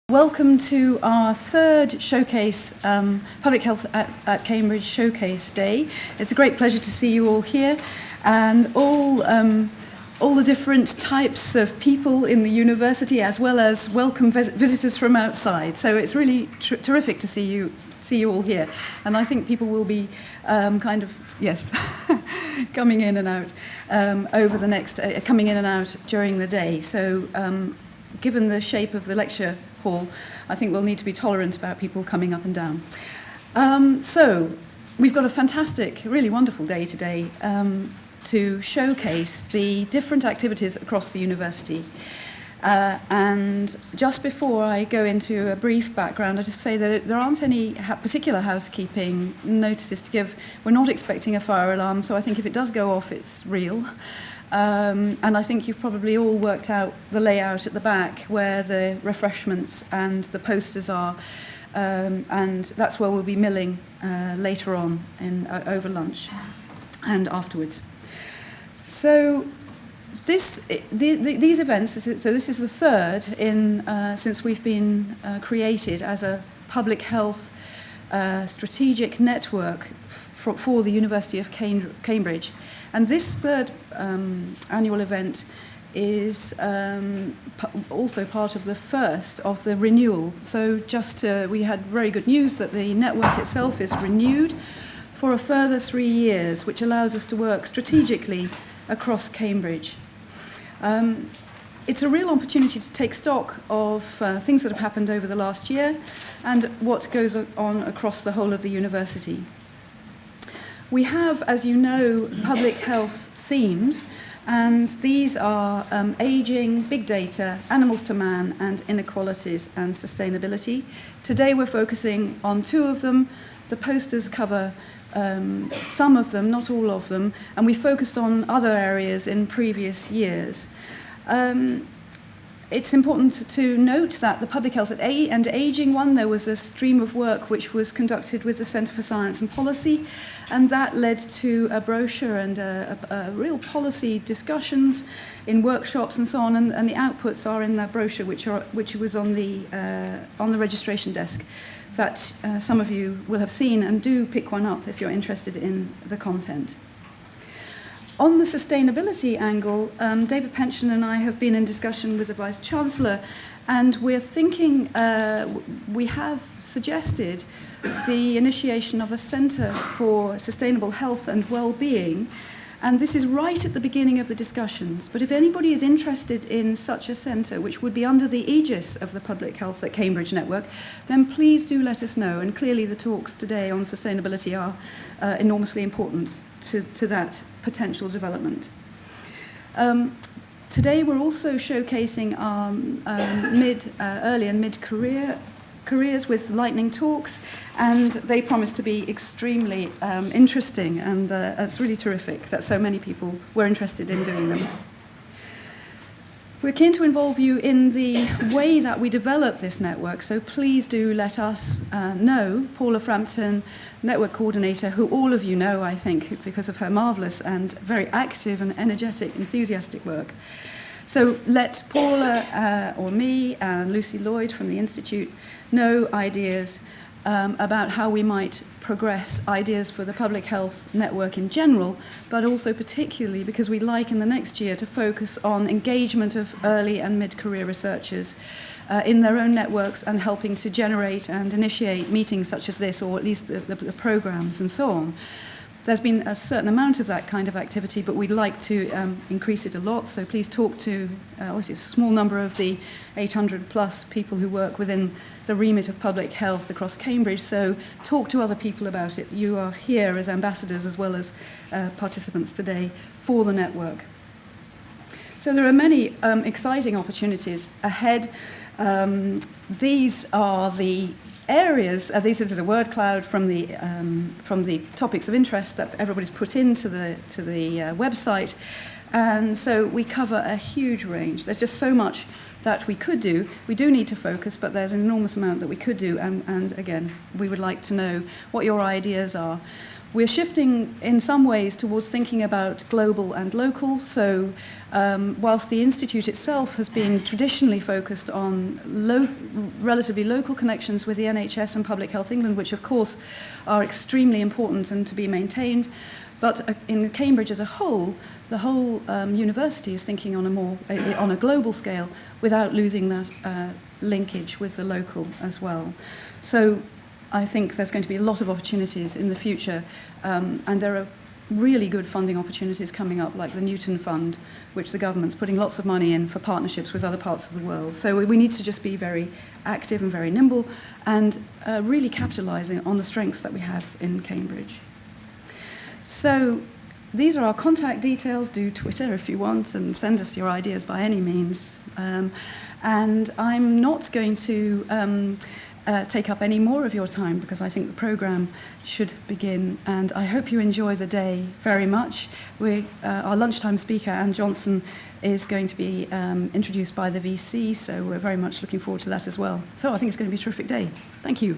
Welcome to our third showcase, Public Health at Cambridge Showcase Day. It's a great pleasure to see you all here, and all the different types of people in the university, as well as welcome visitors from outside. So it's really terrific to see you all here, and I think people will be coming in and out over the next coming in and out during the day. So given the shape of the lecture hall, I think we'll need to be tolerant about people coming up and down. So we've got a fantastic, really wonderful day today to showcase the different activities across the university. And just before I go into a brief background, I'll just say that there aren't any particular housekeeping notices to give. We're not expecting a fire alarm, so I think if it does go off, it's real. And I think you've probably all worked out the layout at the back where the refreshments and the posters are, and that's where we'll be milling later on over lunch and afterwards. So these events, this is the third since we've been created as a public health strategic network for the University of Cambridge. And this third annual event is also part of the first of the renewal. So we had very good news that the network itself is renewed for a further 3 years, which allows us to work strategically across Cambridge. It's a real opportunity to take stock of things that have happened over the last year and what goes on across the whole of the university. We have, as you know, public health themes, and these are aging, big data, animals to man, and inequalities and sustainability. Today we're focusing on 2 of them. The posters cover some of them, not all of them, and we focused on other areas in previous years. It's important to note that the Public Health and Aging one, there was a stream of work which was conducted with the Centre for Science and Policy, and that led to a brochure and a real policy discussions in workshops and so on, and the outputs are in that brochure, which was on the registration desk, that some of you will have seen, and do pick one up if you're interested in the content. On the sustainability angle, David Pension and I have been in discussion with the Vice-Chancellor, and we're thinking, we have suggested the initiation of a Centre for Sustainable Health and Well-being, and this is right at the beginning of the discussions. But if anybody is interested in such a centre, which would be under the aegis of the Public Health at Cambridge Network, then please do let us know. And clearly the talks today on sustainability are enormously important to that potential development. Today we're also showcasing our early and mid-careers with lightning talks, and they promise to be extremely interesting, and it's really terrific that so many people were interested in doing them. We're keen to involve you in the way that we develop this network, so please do let us know. Paula Frampton, network coordinator, who all of you know, I think, because of her marvellous and very active and energetic, enthusiastic work. So let Paula or me and Lucy Lloyd from the Institute know ideas about how we might progress ideas for the public health network in general, but also particularly because we'd like in the next year to focus on engagement of early and mid-career researchers in their own networks, and helping to generate and initiate meetings such as this, or at least the programs and so on. There's been a certain amount of that kind of activity, but we'd like to increase it a lot, so please talk to, obviously a small number of the 800 plus people who work within the remit of public health across Cambridge, so talk to other people about it. You are here as ambassadors as well as participants today for the network. So there are many exciting opportunities ahead. These are the areas, this is a word cloud from the topics of interest that everybody's put into the website, and so we cover a huge range. There's just so much that we could do. We do need to focus, but there's an enormous amount that we could do, and again, we would like to know what your ideas are. We're shifting in some ways towards thinking about global and local. So whilst the Institute itself has been traditionally focused on relatively local connections with the NHS and Public Health England, which of course are extremely important and to be maintained, but in Cambridge as a whole, the whole university is thinking on a global scale without losing that linkage with the local as well. So I think there's going to be a lot of opportunities in the future, and there are really good funding opportunities coming up, like the Newton Fund, which the government's putting lots of money in for partnerships with other parts of the world. So we need to just be very active and very nimble and really capitalising on the strengths that we have in Cambridge. So these are our contact details. Do Twitter if you want and send us your ideas by any means. And I'm not going to take up any more of your time because I think the programme should begin, and I hope you enjoy the day very much. Our lunchtime speaker, Anne Johnson, is going to be introduced by the VC, so we're very much looking forward to that as well. So I think it's going to be a terrific day. Thank you.